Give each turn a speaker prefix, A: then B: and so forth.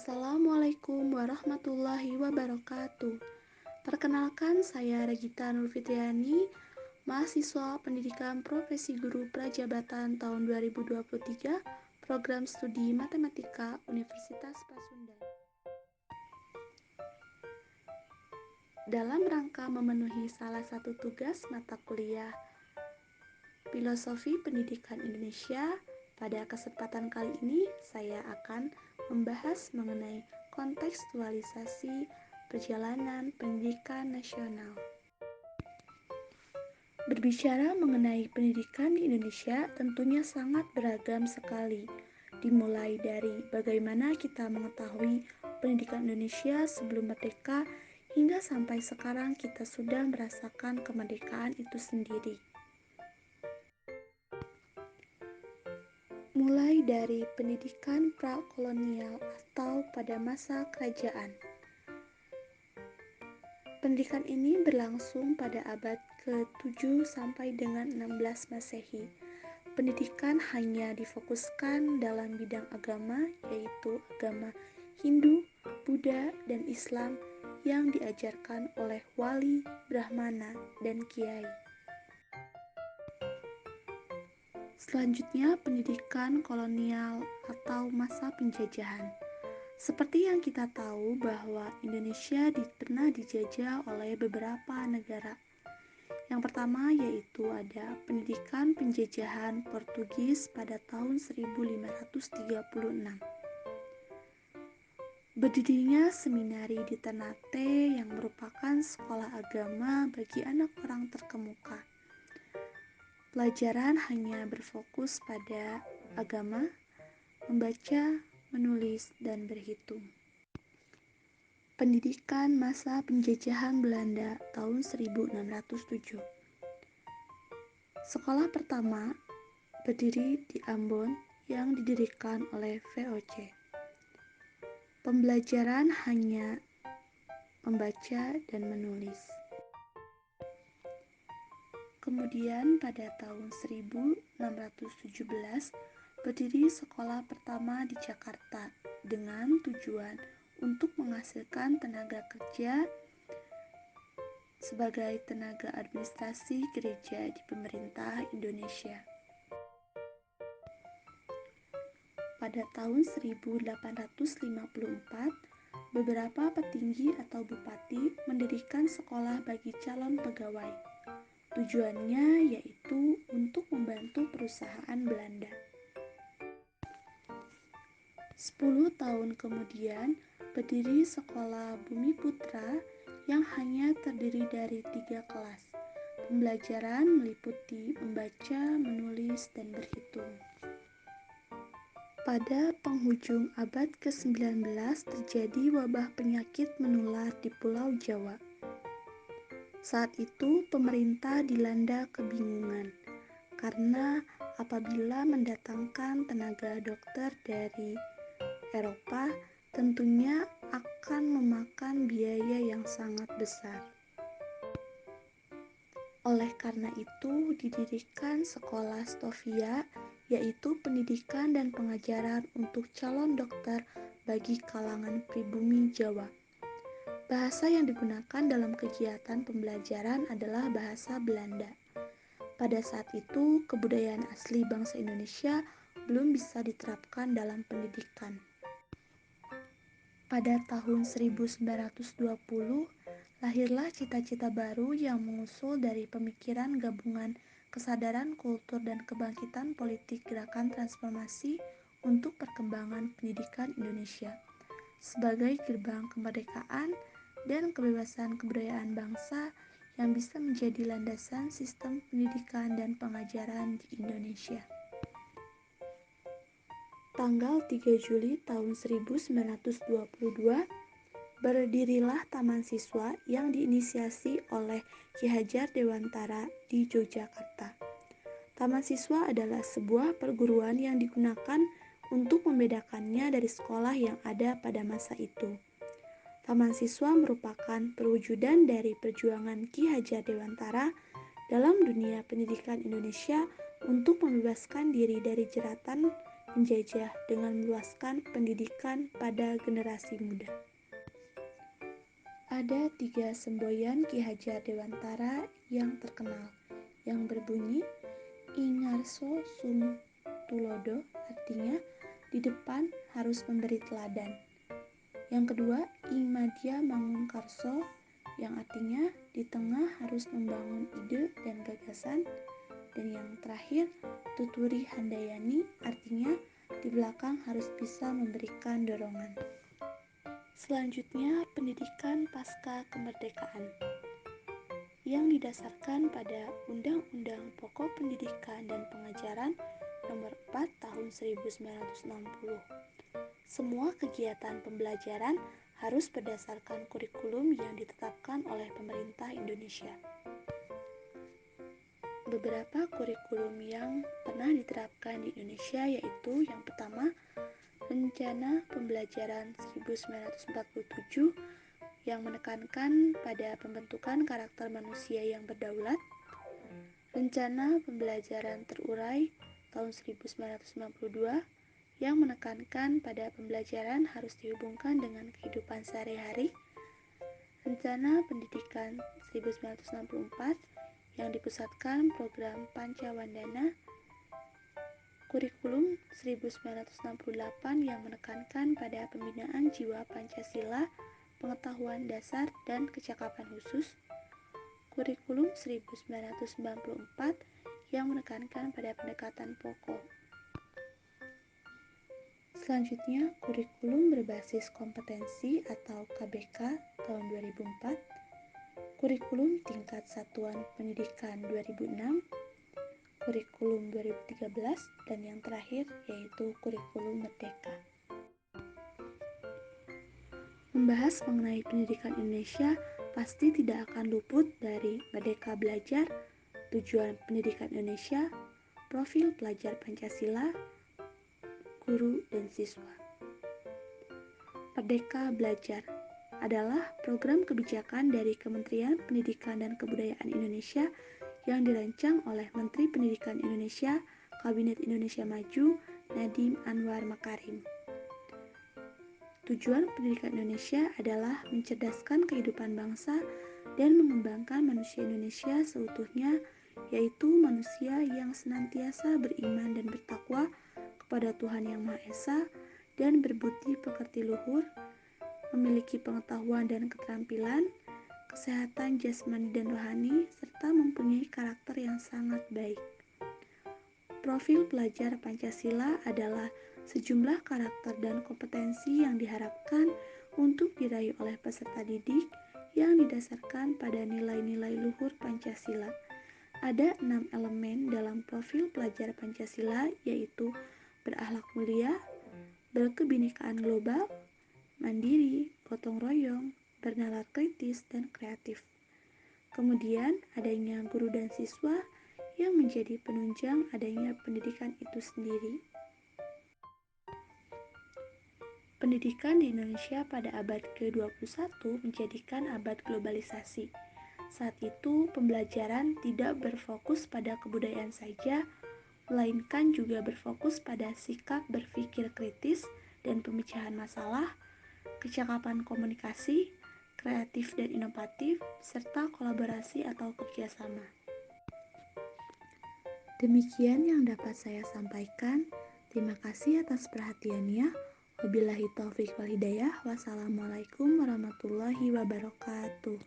A: Assalamualaikum warahmatullahi wabarakatuh. Perkenalkan, saya Regita Nurfitriani, mahasiswa Pendidikan Profesi Guru Prajabatan tahun 2023, Program Studi Matematika Universitas Pasundan. Dalam rangka memenuhi salah satu tugas mata kuliah Filosofi Pendidikan Indonesia, pada kesempatan kali ini saya akan membahas mengenai kontekstualisasi perjalanan pendidikan nasional. Berbicara mengenai pendidikan di Indonesia tentunya sangat beragam sekali, dimulai dari bagaimana kita mengetahui pendidikan Indonesia sebelum merdeka hingga sampai sekarang kita sudah merasakan kemerdekaan itu sendiri. Mulai dari pendidikan prakolonial atau pada masa kerajaan. Pendidikan ini berlangsung pada abad ke-7 sampai dengan 16 Masehi. Pendidikan hanya difokuskan dalam bidang agama, yaitu agama Hindu, Buddha, dan Islam yang diajarkan oleh wali, brahmana, dan kiai. Selanjutnya, pendidikan kolonial atau masa penjajahan. Seperti yang kita tahu bahwa Indonesia pernah dijajah oleh beberapa negara. Yang pertama yaitu ada pendidikan penjajahan Portugis pada tahun 1536. Berdirinya seminari di Ternate yang merupakan sekolah agama bagi anak orang terkemuka. Pelajaran hanya berfokus pada agama, membaca, menulis, dan berhitung. Pendidikan masa penjajahan Belanda tahun 1607. Sekolah pertama berdiri di Ambon yang didirikan oleh VOC. Pembelajaran hanya membaca dan menulis. Kemudian pada tahun 1617 berdiri sekolah pertama di Jakarta dengan tujuan untuk menghasilkan tenaga kerja sebagai tenaga administrasi gereja di pemerintah Indonesia. Pada tahun 1854, beberapa petinggi atau bupati mendirikan sekolah bagi calon pegawai. Tujuannya yaitu untuk membantu perusahaan Belanda. 10 tahun kemudian berdiri sekolah Bumi Putra yang hanya terdiri dari 3 kelas. Pembelajaran meliputi membaca, menulis, dan berhitung. Pada penghujung abad ke-19 terjadi wabah penyakit menular di Pulau Jawa. Saat itu pemerintah dilanda kebingungan karena apabila mendatangkan tenaga dokter dari Eropa tentunya akan memakan biaya yang sangat besar. Oleh karena itu didirikan sekolah Stovia, yaitu pendidikan dan pengajaran untuk calon dokter bagi kalangan pribumi Jawa. Bahasa yang digunakan dalam kegiatan pembelajaran adalah bahasa Belanda. Pada saat itu, kebudayaan asli bangsa Indonesia belum bisa diterapkan dalam pendidikan. Pada tahun 1920, lahirlah cita-cita baru yang mengusul dari pemikiran gabungan kesadaran kultur dan kebangkitan politik gerakan transformasi untuk perkembangan pendidikan Indonesia sebagai gerbang kemerdekaan dan kebebasan kebudayaan bangsa yang bisa menjadi landasan sistem pendidikan dan pengajaran di Indonesia. Tanggal 3 Juli tahun 1922, berdirilah Taman Siswa yang diinisiasi oleh Ki Hajar Dewantara di Yogyakarta. Taman Siswa adalah sebuah perguruan yang digunakan untuk membedakannya dari sekolah yang ada pada masa itu. Taman Siswa merupakan perwujudan dari perjuangan Ki Hajar Dewantara dalam dunia pendidikan Indonesia untuk membebaskan diri dari jeratan menjajah dengan meluaskan pendidikan pada generasi muda. Ada 3 semboyan Ki Hajar Dewantara yang terkenal, yang berbunyi Ingarso Sum Tulodo, artinya di depan harus memberi teladan. Yang kedua, Ing Madya Mangungkarso, yang artinya di tengah harus membangun ide dan gagasan. Dan yang terakhir, Tuturi Handayani, artinya di belakang harus bisa memberikan dorongan. Selanjutnya, pendidikan pasca kemerdekaan yang didasarkan pada Undang-Undang Pokok Pendidikan dan Pengajaran Nomor 4 Tahun 1960. Semua kegiatan pembelajaran harus berdasarkan kurikulum yang ditetapkan oleh pemerintah Indonesia. Beberapa kurikulum yang pernah diterapkan di Indonesia yaitu yang pertama, Rencana Pembelajaran 1947 yang menekankan pada pembentukan karakter manusia yang berdaulat. Rencana Pembelajaran Terurai tahun 1952 yang menekankan pada pembelajaran harus dihubungkan dengan kehidupan sehari-hari. Rencana Pendidikan 1964 yang dipusatkan program Pancawandana. Kurikulum 1968 yang menekankan pada pembinaan jiwa Pancasila, pengetahuan dasar, dan kecakapan khusus. Kurikulum 1994 yang menekankan pada pendekatan pokok. Selanjutnya, kurikulum berbasis kompetensi atau KBK tahun 2004, kurikulum tingkat satuan pendidikan 2006, kurikulum 2013, dan yang terakhir yaitu kurikulum Merdeka. Membahas mengenai pendidikan Indonesia pasti tidak akan luput dari Merdeka Belajar, tujuan pendidikan Indonesia, profil pelajar Pancasila, guru dan siswa. Merdeka Belajar adalah program kebijakan dari Kementerian Pendidikan dan Kebudayaan Indonesia yang dirancang oleh Menteri Pendidikan Indonesia, Kabinet Indonesia Maju, Nadiem Anwar Makarim. Tujuan pendidikan Indonesia adalah mencerdaskan kehidupan bangsa dan mengembangkan manusia Indonesia seutuhnya, yaitu manusia yang senantiasa beriman dan bertakwa kepada Tuhan Yang Maha Esa dan berbudi pekerti luhur, memiliki pengetahuan dan keterampilan, kesehatan jasmani dan rohani, serta mempunyai karakter yang sangat baik. Profil pelajar Pancasila adalah sejumlah karakter dan kompetensi yang diharapkan untuk diraih oleh peserta didik yang didasarkan pada nilai-nilai luhur Pancasila. Ada 6 elemen dalam profil pelajar Pancasila, yaitu berakhlak mulia, berkebinekaan global, mandiri, gotong royong, bernalar kritis, dan kreatif. Kemudian adanya guru dan siswa yang menjadi penunjang adanya pendidikan itu sendiri. Pendidikan di Indonesia pada abad ke-21 menjadikan abad globalisasi. Saat itu pembelajaran tidak berfokus pada kebudayaan saja, melainkan juga berfokus pada sikap berpikir kritis dan pemecahan masalah, kecakapan komunikasi, kreatif dan inovatif, serta kolaborasi atau kerjasama. Demikian yang dapat saya sampaikan. Terima kasih atas perhatiannya. Wabillahi taufiq wal hidayah. Wassalamualaikum warahmatullahi wabarakatuh.